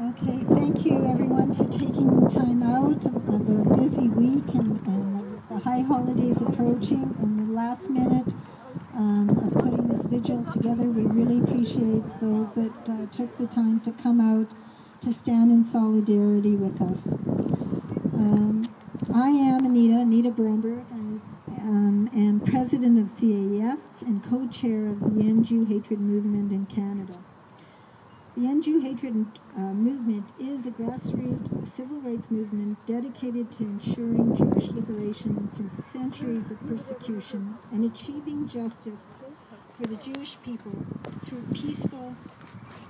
Okay, thank you everyone for taking time out of a busy week and the high holidays approaching and the last minute of putting this vigil together. We really appreciate those that took the time to come out to stand in solidarity with us. I am Anita Bromberg. I am president of CAF and co-chair of the End Jew Hatred Movement in Canada. The End Jew Hatred movement is a grassroots civil rights movement dedicated to ensuring Jewish liberation from centuries of persecution and achieving justice for the Jewish people through peaceful,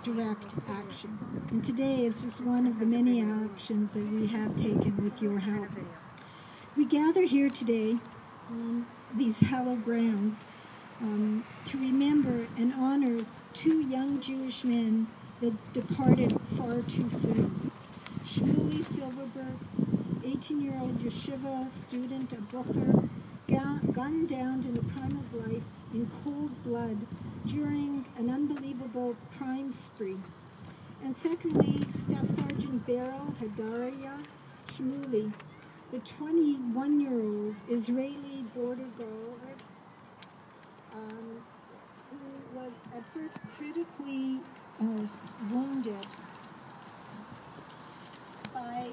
direct action. And today is just one of the many actions that we have taken with your help. We gather here today on these hallowed grounds to remember and honor two young Jewish men that departed far too soon. Shmueli Silverberg, 18-year-old yeshiva student of Bucher, gunned down in the prime of life in cold blood during an unbelievable crime spree. And secondly, Staff Sergeant Barel Shmueli, the 21-year-old Israeli border guard who was at first critically wounded by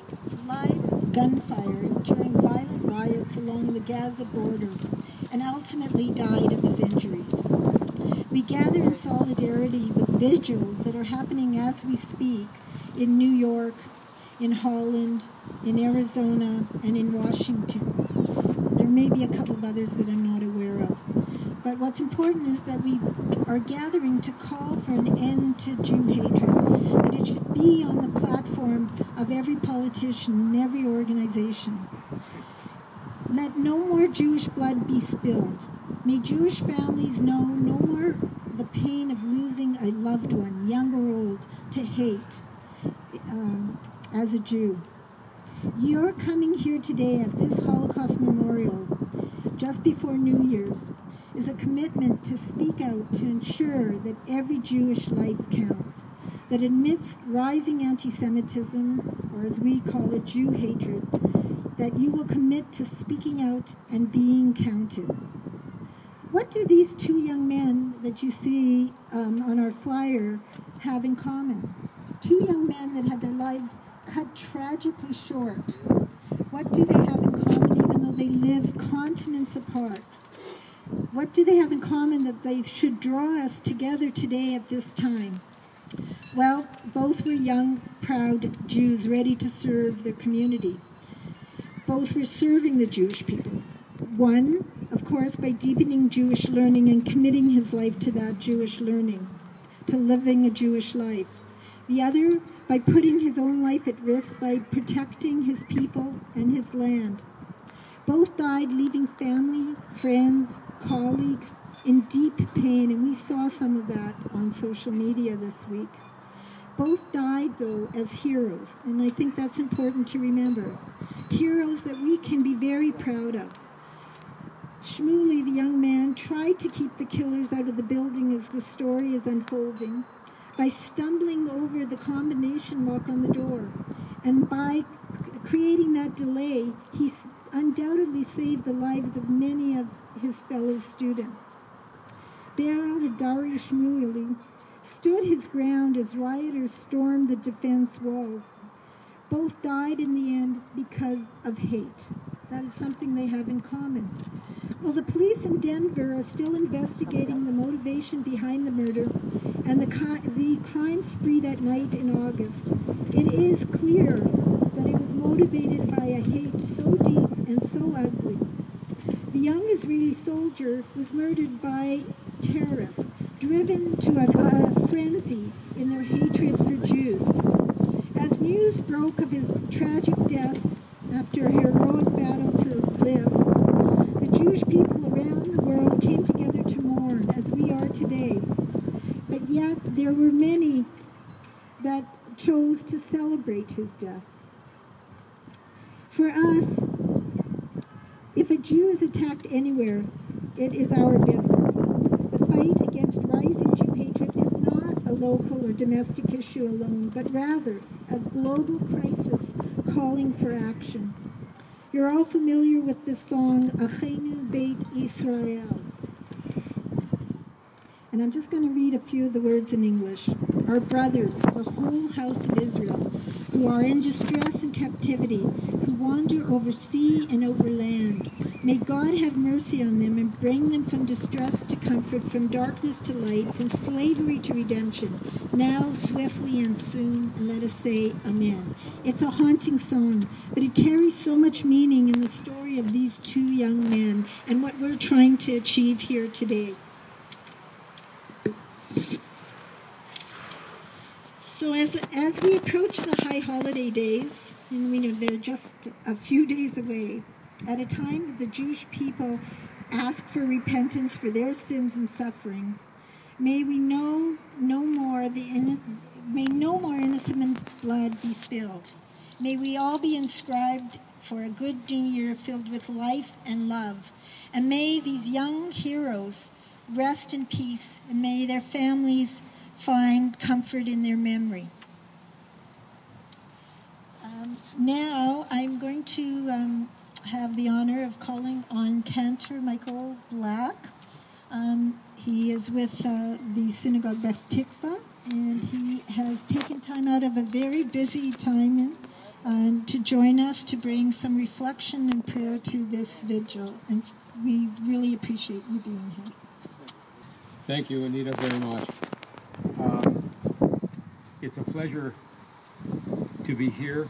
live gunfire during violent riots along the Gaza border and ultimately died of his injuries. We gather in solidarity with vigils that are happening as we speak in New York, in Holland, in Arizona, and in Washington. There may be a couple of others that I'm not aware of. But what's important is that we are gathering to call for an end to Jew hatred, that it should be on the platform of every politician and every organization. Let no more Jewish blood be spilled. May Jewish families know no more the pain of losing a loved one, young or old, to hate as a Jew. You're coming here today at this Holocaust memorial just before New Year's is a commitment to speak out to ensure that every Jewish life counts, that amidst rising anti-Semitism, or as we call it, Jew hatred, that you will commit to speaking out and being counted. What do these two young men that you see on our flyer have in common? Two young men that had their lives cut tragically short. What do they have in common even though they live continents apart? What do they have in common that they should draw us together today at this time? Well, both were young, proud Jews ready to serve their community. Both were serving the Jewish people. One, of course, by deepening Jewish learning and committing his life to that Jewish learning, to living a Jewish life. The other, by putting his own life at risk by protecting his people and his land. Both died leaving family, friends, colleagues in deep pain, and we saw some of that on social media this week. Both died, though, as heroes, and I think that's important to remember. Heroes that we can be very proud of. Shmueli, the young man, tried to keep the killers out of the building as the story is unfolding by stumbling over the combination lock on the door, and by creating that delay, he undoubtedly saved the lives of many of his fellow students. Barel Shmueli stood his ground as rioters stormed the defense walls. Both died in the end because of hate. That is something they have in common. Well, the police in Denver are still investigating the motivation behind the murder and the crime spree that night in August. It is clear that it was motivated by a hate so deep and so ugly. The young Israeli soldier was murdered by terrorists, driven to a frenzy in their hatred for Jews. As news broke of his tragic death after a heroic battle to live, the Jewish people around the world came together to mourn, as we are today. But yet there were many that chose to celebrate his death. For us, if a Jew is attacked anywhere, it is our business. The fight against rising Jew hatred is not a local or domestic issue alone, but rather a global crisis calling for action. You're all familiar with the song Achenu Beit Israel. And I'm just going to read a few of the words in English. Our brothers, the whole house of Israel, who are in distress and captivity, who wander over sea and over land. May God have mercy on them and bring them from distress to comfort, from darkness to light, from slavery to redemption, now, swiftly, and soon. And let us say Amen. It's a haunting song, but it carries so much meaning in the story of these two young men and what we're trying to achieve here today. So as we approach the high holiday days, and we know they're just a few days away, at a time that the Jewish people ask for repentance for their sins and suffering, may no more innocent blood be spilled. May we all be inscribed for a good new year filled with life and love. And may these young heroes rest in peace, and may their families find comfort in their memory. Now I'm going to have the honor of calling on Cantor Michael Black. He is with the Synagogue Beth Tikva, and he has taken time out of a very busy time to join us to bring some reflection and prayer to this vigil. And we really appreciate you being here. Thank you, Anita, very much. It's a pleasure to be here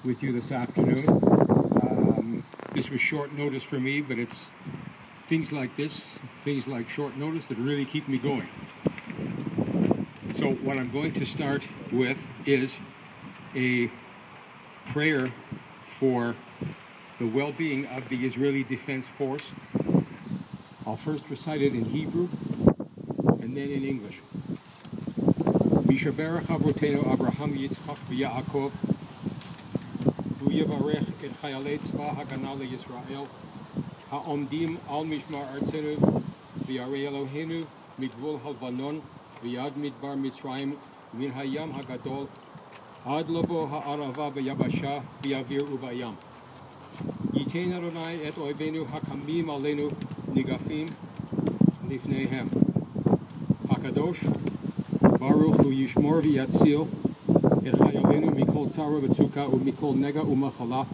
with you this afternoon. This was short notice for me, but it's things like this, things like short notice, that really keep me going. So what I'm going to start with is a prayer for the well-being of the Israeli Defense Force. I'll first recite it in Hebrew and then in English. Mishaberach Avotenu Abraham Yitzchak v'Yaakov hu yivarech et chayalei tzva hagana leYisrael ha'omdim al mishmar artzenu v'yarei Eloheinu migvul halvanon v'yad midbar Mitzrayim min hayam hagadol ad lobo ha'arava v'yabasha v'yavir u'vayam Yitein Adonai et oivenu hakamim alenu nigafim lifneihem Hakadosh Baruch hu yishmor v'yatzil et chayalenu mikol tzara v'tzuka u'mikol nega u'machala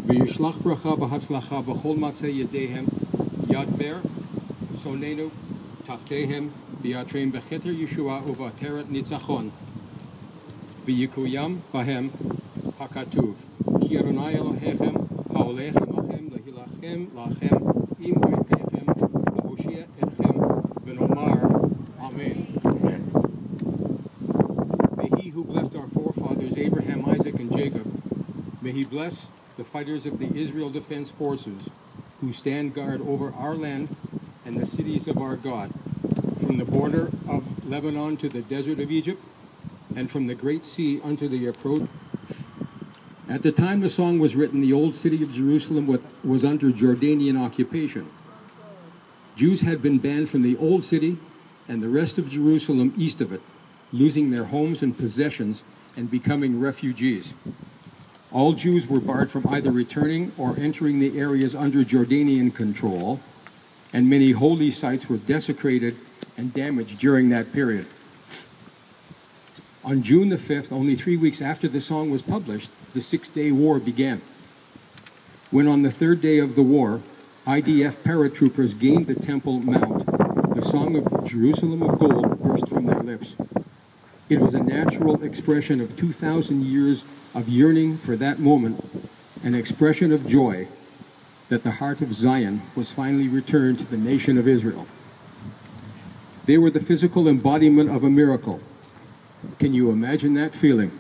v'yishlach bracha v'hatzlacha b'chol matzei yedehem yadber sonenu tachtehem v'yatreim b'cheter Yeshua u'vateret nitzachon v'yikuyam bahem hakatuv ki Adonai Elohechem ha'olech imachem lehilachem lachem im oivechem v'hoshia etchem v'nomar Amen. May he who blessed our forefathers, Abraham, Isaac, and Jacob, may he bless the fighters of the Israel Defense Forces who stand guard over our land and the cities of our God, from the border of Lebanon to the desert of Egypt, and from the Great Sea unto the approach. At the time the song was written, the old city of Jerusalem was under Jordanian occupation. Jews had been banned from the old city and the rest of Jerusalem east of it, losing their homes and possessions and becoming refugees. All Jews were barred from either returning or entering the areas under Jordanian control, and many holy sites were desecrated and damaged during that period. On June the 5th, only 3 weeks after the song was published, the Six-Day War began. When on the third day of the war, IDF paratroopers gained the Temple Mount, the song of Jerusalem of Gold burst from their lips. It was a natural expression of 2,000 years of yearning for that moment, an expression of joy that the heart of Zion was finally returned to the nation of Israel. They were the physical embodiment of a miracle. Can you imagine that feeling?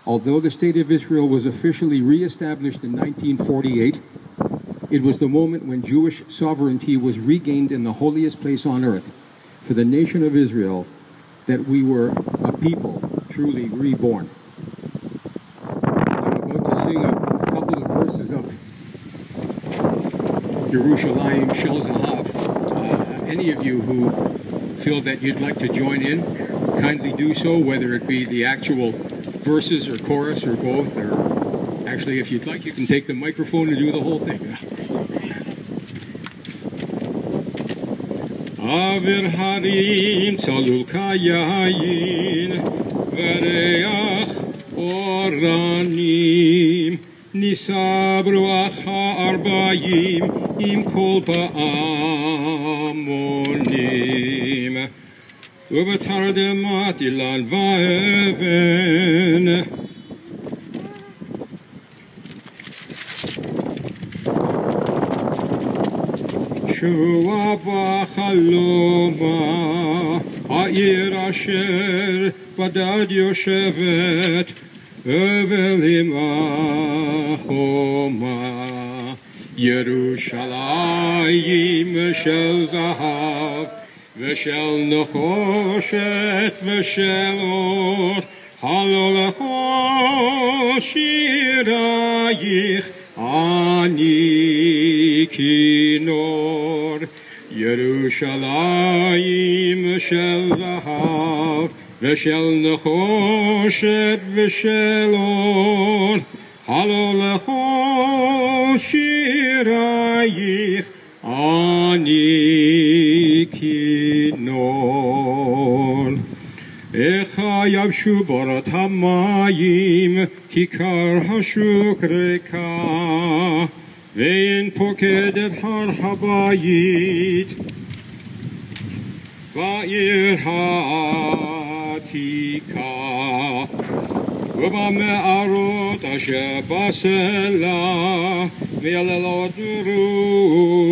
Although the state of Israel was officially re-established in 1948, it was the moment when Jewish sovereignty was regained in the holiest place on earth, for the nation of Israel, that we were a people truly reborn. I'm about to sing a couple of verses of Yerushalayim Shel Zahav. Any of you who feel that you'd like to join in, kindly do so, whether it be the actual verses or chorus or both, or actually, if you'd like, you can take the microphone and do the whole thing. Aver harim tzalul kayayin v'reach oranim nisabru ha'arbayim im kol ba'amonim u'b'tardemat ilal va'even Shua v'chaloma ha'ir asher badad yoshevet Evelim achoma Yerushalayim shel zahav v'shel nechoshet v'shel or halolecho shirayich ani kinor Yerushalayim shel zahav v'shel nechoshet v'shel or halolecho shirayich ani kinor Echa yavshu barat hamayim kikar hashuk reka ve'in pokedet har habayit va'ir ha'atika ובמערות אשר בסלע מיללות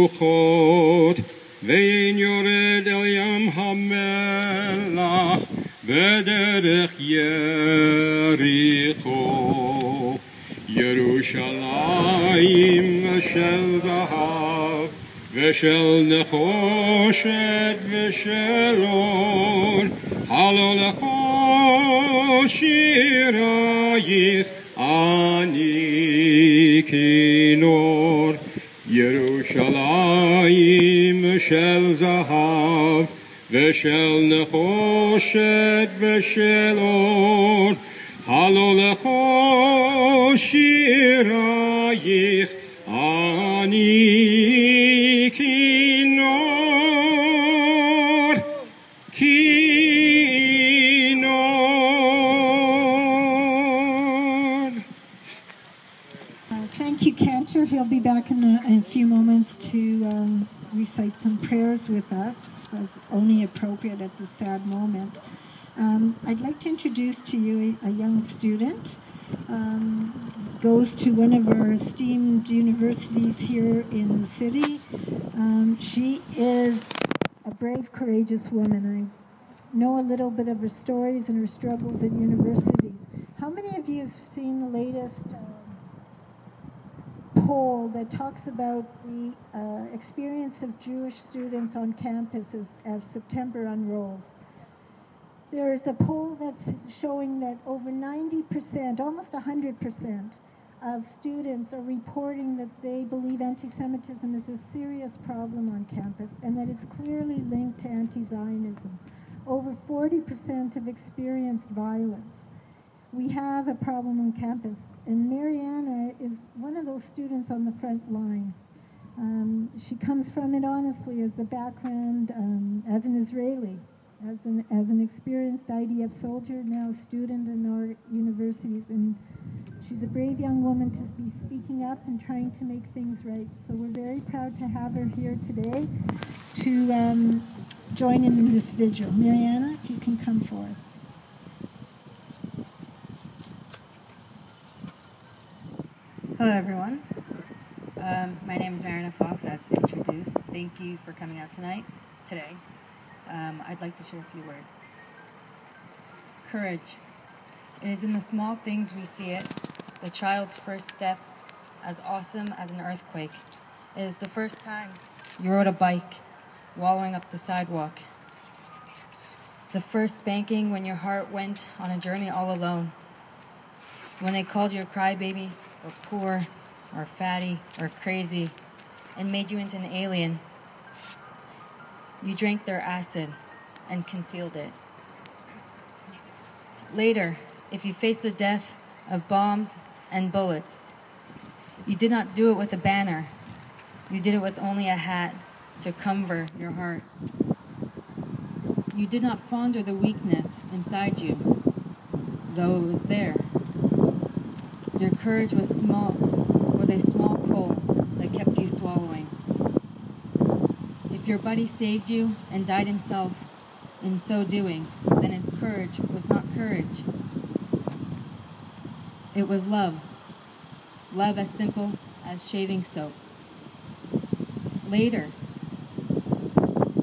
רוחות ואין יורד אל ים המלח בדרך יריחו ירושלים של זהב ושל נחושת ושל אור הלולכו shirayich ani kinor Yerushalayim shel zahav v'shel nechoshet v'shel or halolecho shirayich ani kinor Thank you, Cantor. He'll be back in a few moments to recite some prayers with us, as only appropriate at this sad moment. I'd like to introduce to you a young student. Goes to one of our esteemed universities here in the city. She is a brave, courageous woman. I know a little bit of her stories and her struggles at universities. How many of you have seen the latest poll that talks about the experience of Jewish students on campus as September unrolls? There is a poll that's showing that over 90%, almost 100% of students are reporting that they believe anti-Semitism is a serious problem on campus and that it's clearly linked to anti-Zionism. Over 40% have experienced violence. We have a problem on campus, and Mariana is one of those students on the front line. She comes from it honestly as a background as an Israeli, as an experienced IDF soldier, now a student in our universities, and she's a brave young woman to be speaking up and trying to make things right. So we're very proud to have her here today to join in this vigil. Mariana, if you can come forward. Hello, everyone. My name is Mariana Fox, as introduced. Thank you for coming out today. I'd like to share a few words. Courage. It is in the small things we see it, the child's first step, as awesome as an earthquake. It is the first time you rode a bike, wallowing up the sidewalk. The first spanking when your heart went on a journey all alone. When they called you a crybaby, or poor, or fatty, or crazy, and made you into an alien. You drank their acid, and concealed it. Later, if you faced the death of bombs and bullets, you did not do it with a banner. You did it with only a hat to cover your heart. You did not fonder the weakness inside you, though it was there. Your courage was a small coal that kept you swallowing. If your buddy saved you and died himself in so doing, then his courage was not courage. It was love. Love as simple as shaving soap. Later,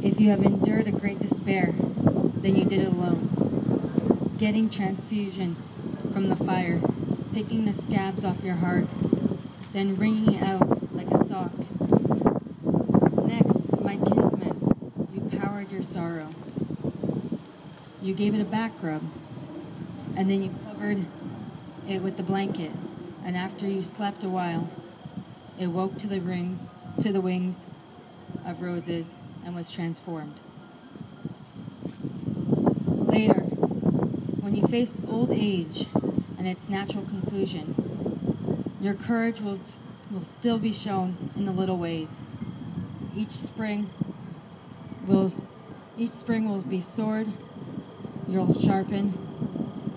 if you have endured a great despair, then you did it alone. Getting transfusion from the fire, picking the scabs off your heart, then wringing it out like a sock. Next, my kinsman, you powered your sorrow. You gave it a back rub, and then you covered it with the blanket, and after you slept a while, it woke to the wings of roses and was transformed. Later, when you faced old age and its natural conclusion, your courage will still be shown in the little ways. Each spring will be sword you'll sharpen.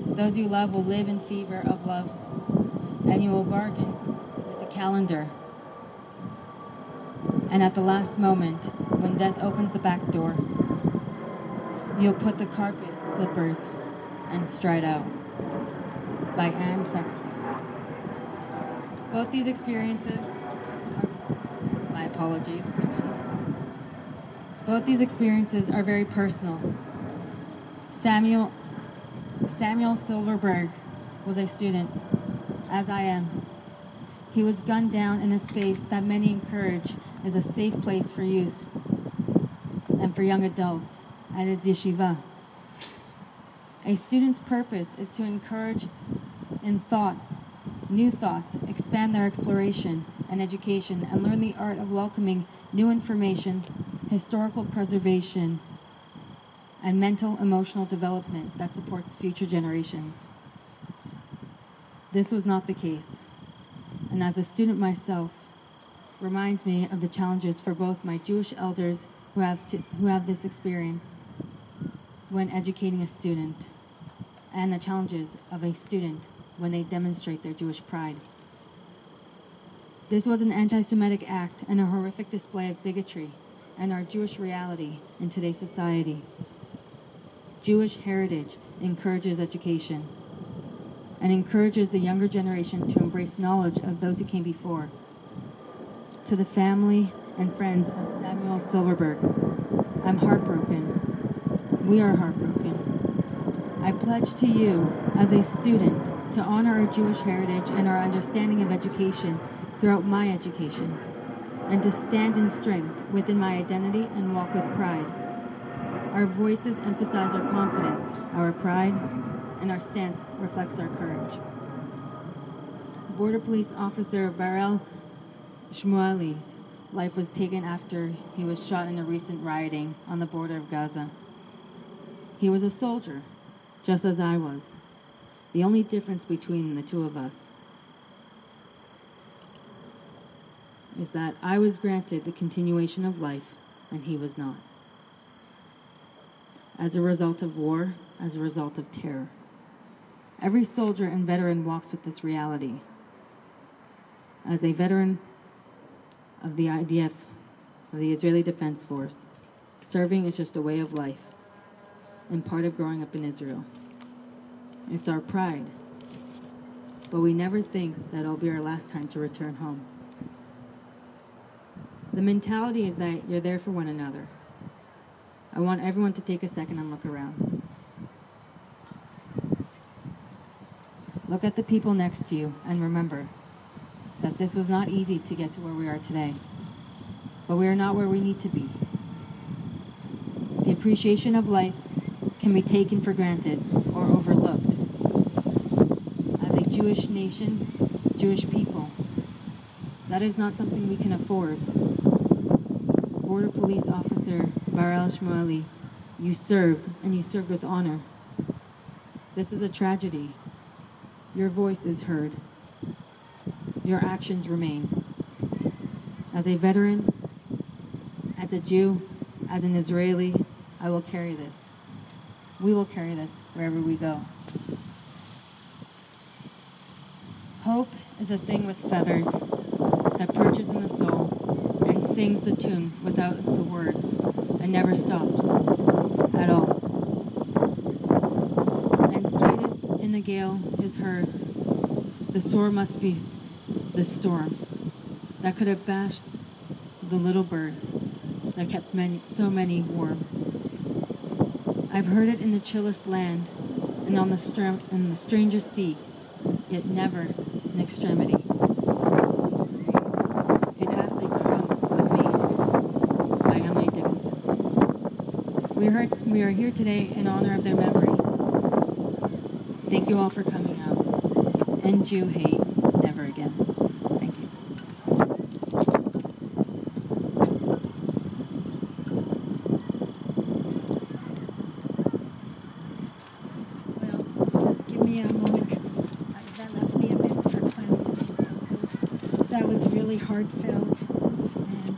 Those you love will live in fever of love, and you will bargain with the calendar. And at the last moment, when death opens the back door, you'll put the carpet slippers and stride out. By Anne Sexton. Both these experiences Both these experiences are very personal. Samuel Silverberg was a student, as I am. He was gunned down in a space that many encourage is a safe place for youth and for young adults, at his yeshiva. A student's purpose is to encourage in thoughts, new thoughts, expand their exploration and education, and learn the art of welcoming new information, historical preservation, and mental emotional development that supports future generations. This was not the case, and as a student myself, reminds me of the challenges for both my Jewish elders who have this experience when educating a student, and the challenges of a student when they demonstrate their Jewish pride. This was an anti-Semitic act and a horrific display of bigotry and our Jewish reality in today's society. Jewish heritage encourages education and encourages the younger generation to embrace knowledge of those who came before. To the family and friends of Samuel Silverberg, I'm heartbroken. We are heartbroken. I pledge to you, as a student, to honor our Jewish heritage and our understanding of education throughout my education, and to stand in strength within my identity and walk with pride. Our voices emphasize our confidence, our pride, and our stance reflects our courage. Border Police Officer Barel Shmueli's life was taken after he was shot in a recent rioting on the border of Gaza. He was a soldier, just as I was. The only difference between the two of us is that I was granted the continuation of life and he was not. As a result of war, as a result of terror. Every soldier and veteran walks with this reality. As a veteran of the IDF, of the Israeli Defense Force, serving is just a way of life and part of growing up in Israel. It's our pride, but we never think that it'll be our last time to return home. The mentality is that you're there for one another. I want everyone to take a second and look around. Look at the people next to you and remember that this was not easy to get to where we are today, but we are not where we need to be. The appreciation of life can be taken for granted or overlooked. As a Jewish nation, Jewish people, that is not something we can afford. Border Police Officer Barel Shmueli You served, and you served with honor. This is a tragedy. Your voice is heard. Your actions remain. As a veteran, as a Jew, as an Israeli, I will carry this. We will carry this wherever we go. Hope is a thing with feathers that perches in the soul and sings the tune without the words and never stops at all. And sweetest in the gale is heard. The soar must be the storm that could have bashed the little bird that kept so many warm. I've heard it in the chillest land and on the strangest sea, yet never in extremity. It asked a crow with me by Emily Dickinson. We are here today in honor of their memory. Thank you all for coming out. End Jew hate, never again. Thank you. Well, give me a moment because that left me a bit verklempt because that was really heartfelt and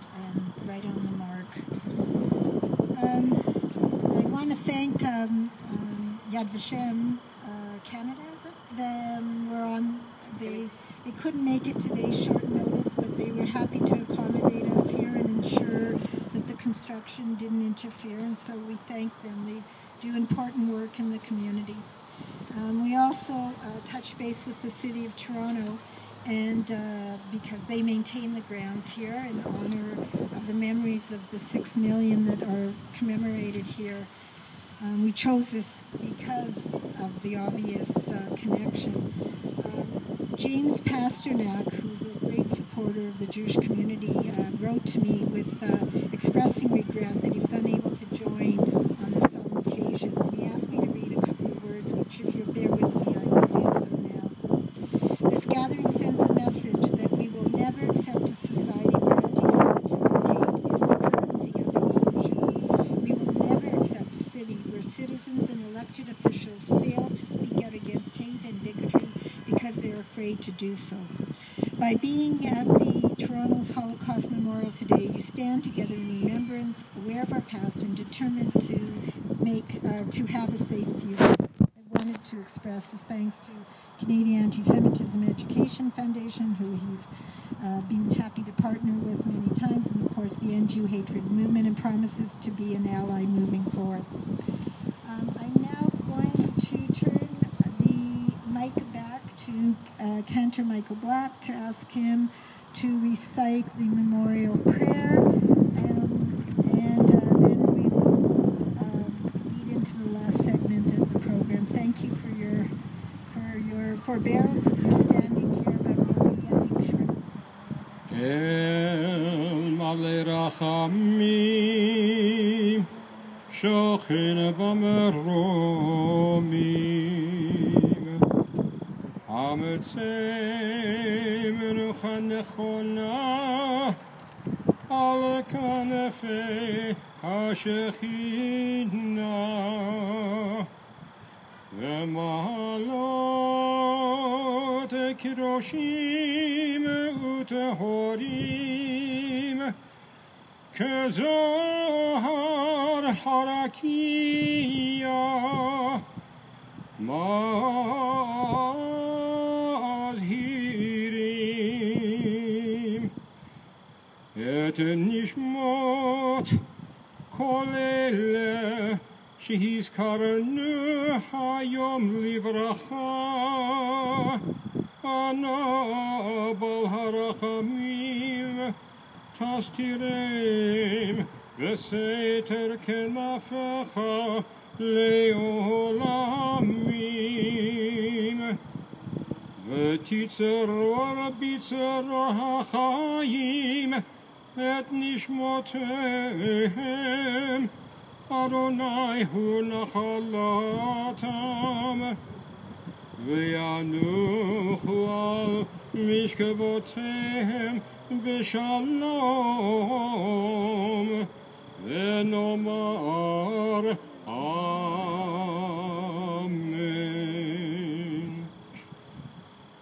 right on the mark. I want to thank Yad Vashem Canada, is it? They couldn't make it today, short notice, but they were happy to accommodate us here and ensure that the construction didn't interfere, and so we thank them. They do important work in the community. We also touched base with the City of Toronto, and because they maintain the grounds here in honor of the memories of the 6 million that are commemorated here. We chose this because of the obvious connection. James Pasternak, who's a great supporter of the Jewish community, wrote to me with expressing regret that he was unable to join on this solemn occasion. And he asked me to read a couple of words, which if you'll bear with me, I will do so now. This gathering sends a message that we will never accept a society where anti-Semitism and hate is the currency of inclusion. We will never accept a city where citizens and elected officials fail to speak out against hate and bigotry because they're afraid to do so. By being at the Toronto's Holocaust Memorial today, you stand together in remembrance, aware of our past, and determined to have a safe future. I wanted to express his thanks to Canadian Anti-Semitism Education Foundation, who he's been happy to partner with many times, and of course the End Jew Hatred Movement, and promises to be an ally moving forward. I'm now going to turn the mic back to Cantor Michael Black to ask him to recite the memorial prayer, and then we will lead into the last segment of the program. Thank you for your forbearance as you're standing here, but we'll be ending shortly. El Malei Rachamim Shochin B'Meromim Hametzei Menucha Nechona Al Kanefei HaShechina V'malot Kiroshim Utehorim Kezohar Harakiya Mazhirim Et Nishmot Kolele שהזכרנו היום לברכה, אנא בעל הרחמים תסתירם בסתר כנפיך לעולמים, ותצרור בצרור החיים את נשמותיהם, Adonai hu nachalatam v'yanuchu al mishkavotehem b'shalom v'nomar Amen.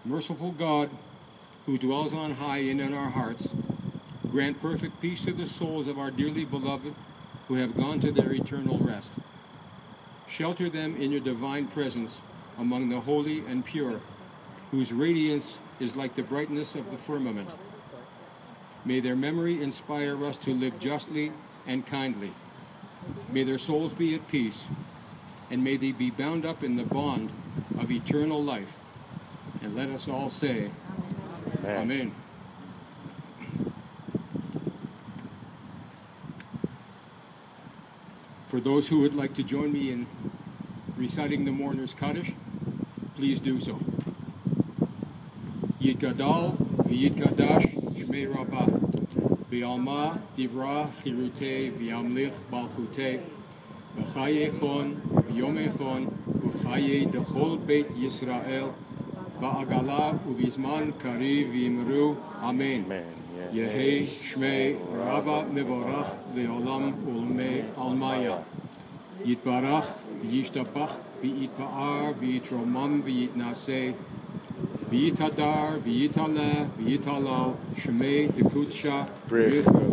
Merciful God, who dwells on high and in our hearts, grant perfect peace to the souls of our dearly beloved who have gone to their eternal rest. Shelter them in your divine presence among the holy and pure, whose radiance is like the brightness of the firmament. May their memory inspire us to live justly and kindly. May their souls be at peace, and may they be bound up in the bond of eternal life. And let us all say, Amen. Amen. For those who would like to join me in reciting the Mourner's Kaddish, please do so. Yitgadal v'yitkadash shmei rabbah, v'alma divra chirutei v'yamlich balchutei, v'chayechon v'yomechon v'chayei dechol beit Yisrael, v'agala u'bizman kariv v'imru. Amen. Yehi shmei rabba mevorach le'olam ulmei almaya. Yitbarach v'yishtabach v'yitpa'ar v'yitromam v'yitnaseh. V'yitadar v'yitaleh v'yitalal shmei dekutsha b'richu.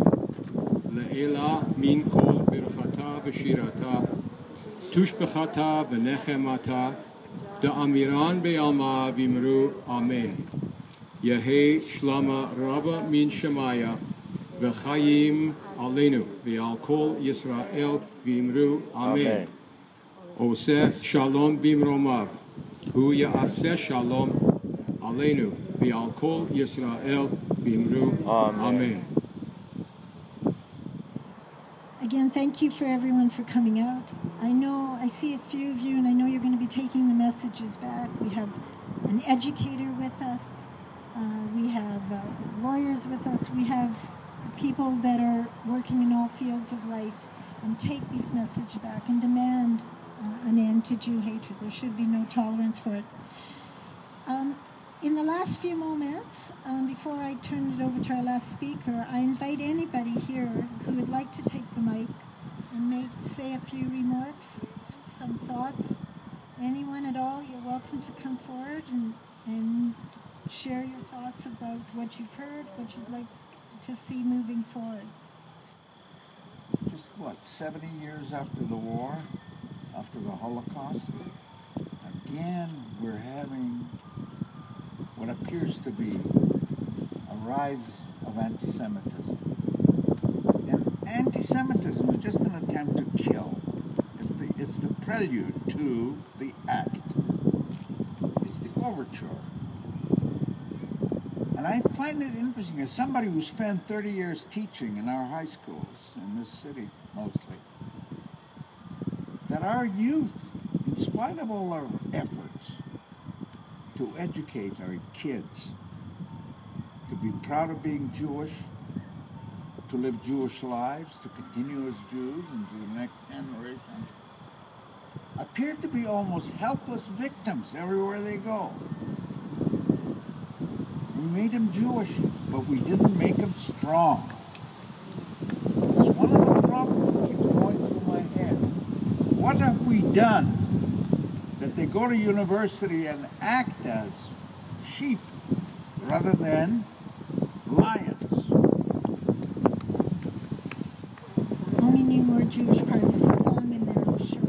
Le'ela min kol birchata v'shirata. Tushbechata v'nechemata. Da'amiran be'alma v'imru. Amen. Yehi shlama rabba min shemaya v'chayim aleinu v'al kol Yisrael v'imru. Amen. Oseh shalom b'imromav hu ya'aseh shalom aleinu v'al kol Yisrael v'imru. Amen. Again, thank you for everyone for coming out. I see a few of you, and I know you're going to be taking the messages back. We have an educator with us. We have lawyers with us. We have people that are working in all fields of life and take this message back and demand an end to Jew hatred. There should be no tolerance for it. In the last few moments, before I turn it over to our last speaker, I invite anybody here who would like to take the mic and say a few remarks, some thoughts. Anyone at all, you're welcome to come forward and share your thoughts about what you've heard, what you'd like to see moving forward. Just 70 years after the war, after the Holocaust, again we're having what appears to be a rise of anti-Semitism. And anti-Semitism is just an attempt to kill. It's the prelude to the act. It's the overture. And I find it interesting, as somebody who spent 30 years teaching in our high schools, in this city mostly, that our youth, in spite of all our efforts to educate our kids, to be proud of being Jewish, to live Jewish lives, to continue as Jews into the next generation, appear to be almost helpless victims everywhere they go. We made them Jewish, but we didn't make them strong. It's one of the problems that keeps going through my head. What have we done that they go to university and act as sheep rather than lions? Only knew more Jewish part. There's a song in there, I'm sure.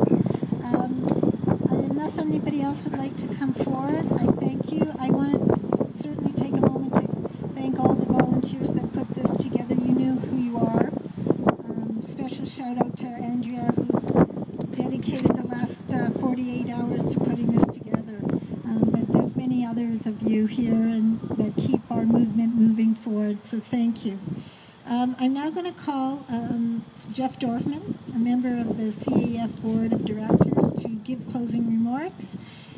Unless anybody else would like to come forward, I thank you. I want to certainly take a moment to thank all the volunteers that put this together. You knew who you are. Special shout out to Andrea, who's dedicated the last 48 hours to putting this together. But there's many others of you here and that keep our movement moving forward, so thank you. I'm now going to call Jeff Dorfman, a member of the CAF Board of Directors, to give closing remarks.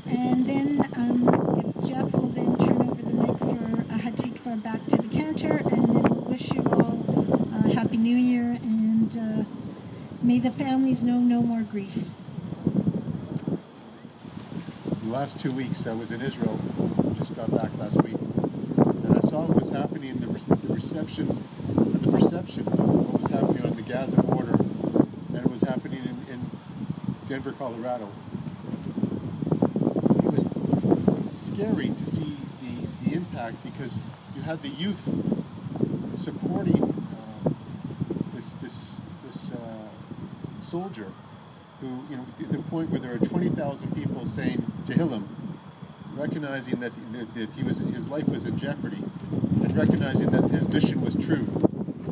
And then if Jeff will then turn over the mic for a Hatikva back to the cantor, and then we'll wish you all a Happy New Year, and may the families know no more grief. The last 2 weeks I was in Israel, just got back last week, and I saw what was happening in the perception of what was happening on the Gaza border, and it was happening in Denver, Colorado. It was scary to see the impact, because you had the youth supporting this soldier, who, you know, to the point where there are 20,000 people saying Tehillim, recognizing that his life was in jeopardy, and recognizing that his mission was true.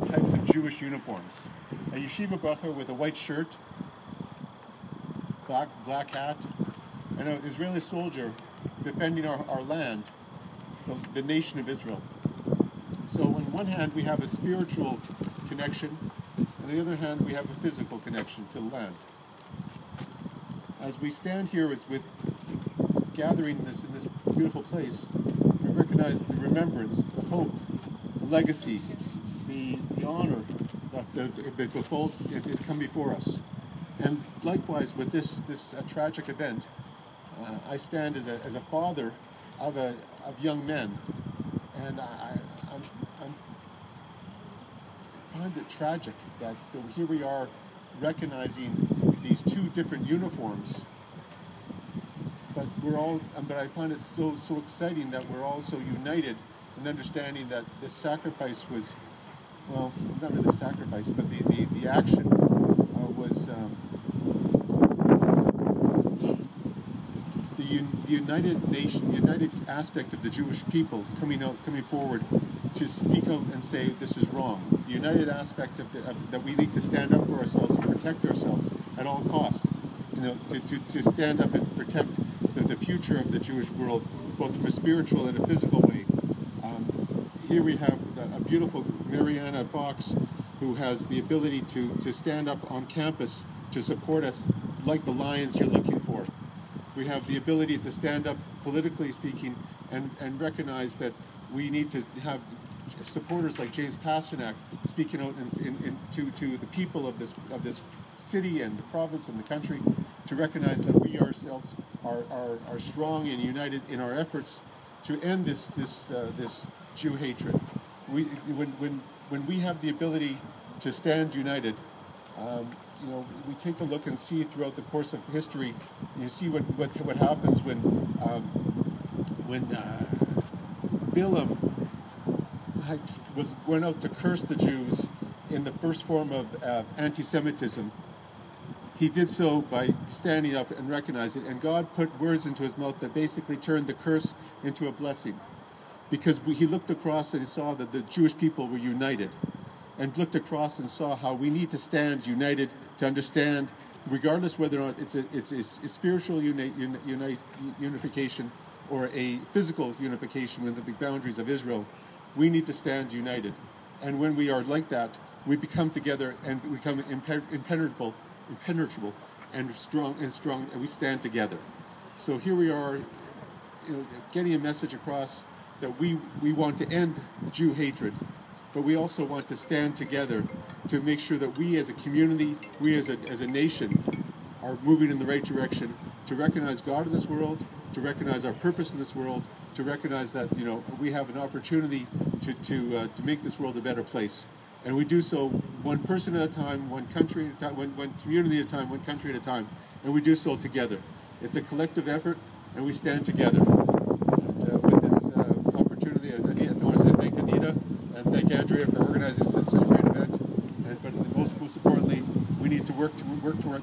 Types of Jewish uniforms: a yeshiva bracha with a white shirt, black hat, and an Israeli soldier defending our land, the nation of Israel. So on one hand we have a spiritual connection, on the other hand we have a physical connection to the land. As we stand here gathering in this beautiful place, we recognize the remembrance, the hope, the legacy, the honor that come before us. And likewise with this tragic event, I stand as a father of young men, and I find it tragic that here we are recognizing these two different uniforms, but I find it so exciting that we're all so united in understanding that this sacrifice was, well, not really the sacrifice, but the action was the united nation, united aspect of the Jewish people coming forward to speak out and say this is wrong. The united aspect that we need to stand up for ourselves and protect ourselves at all costs. You know, to stand up and protect the future of the Jewish world, both from a spiritual and a physical way. Here we have a beautiful Mariana Fox, who has the ability to stand up on campus to support us like the lions you're looking for. We have the ability to stand up politically speaking and recognize that we need to have supporters like James Pasternak speaking out to the people of this city and the province and the country, to recognize that we ourselves are strong and united in our efforts to end this Jew hatred. When we have the ability to stand united, you know, we take a look and see throughout the course of history. You see what happens when Bilam went out to curse the Jews in the first form of anti-Semitism. He did so by standing up and recognizing it, and God put words into his mouth that basically turned the curse into a blessing, because he looked across and he saw that the Jewish people were united, and looked across and saw how we need to stand united to understand, regardless whether or not it's a spiritual unification or a physical unification within the boundaries of Israel, we need to stand united. And when we are like that, we become together and we become impenetrable and strong, and we stand together. So here we are, you know, getting a message across that we want to end Jew hatred, but we also want to stand together to make sure that we as a community, we as a nation, are moving in the right direction, to recognize God in this world, to recognize our purpose in this world, to recognize that, you know, we have an opportunity to make this world a better place. And we do so one person at a time, one country at a time, one community at a time, one country at a time, and we do so together. It's a collective effort, and we stand together. And with this opportunity, I want to say thank Anita and thank Andrea for organizing such a great event. But most importantly, we need to work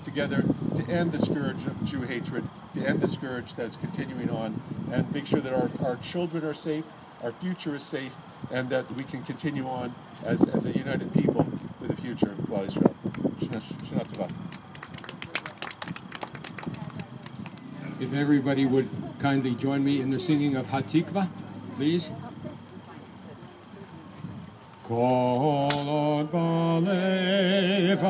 together to end the scourge of Jew hatred, to end the scourge that's continuing on, and make sure that our children are safe, our future is safe, and that we can continue on as a united people for the future of Klal Yisrael. Shana Tova. If everybody would kindly join me in the singing of Hatikva, please. Kol od balev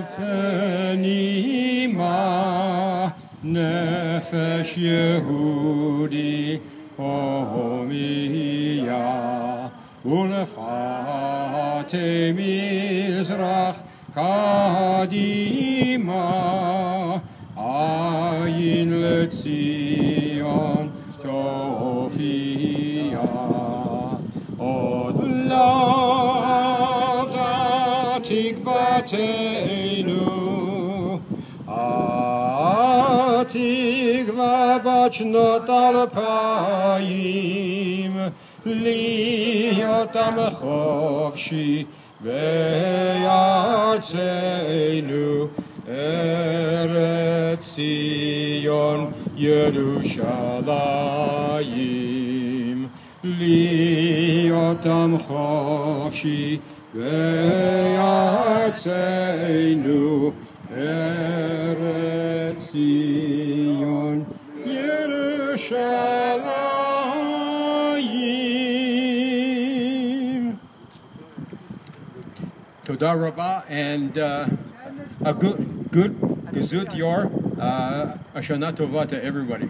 avnima nefesh Yehudi homiya ulefate mizrach kadima ayin letzion Sophia od lavda tikvateinu התקווה בת שנות 2000, להיות עם חופשי בארצנו, ארץ ציון ירושלים. להיות עם חופשי בארצנו, ארץ ציון ירושלים. תודה רבה, and a good Gezut Yor, Ashana Tova to everybody.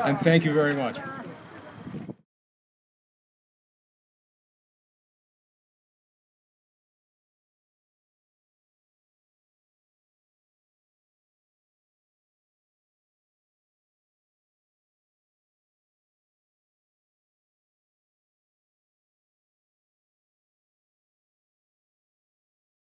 And thank you very much.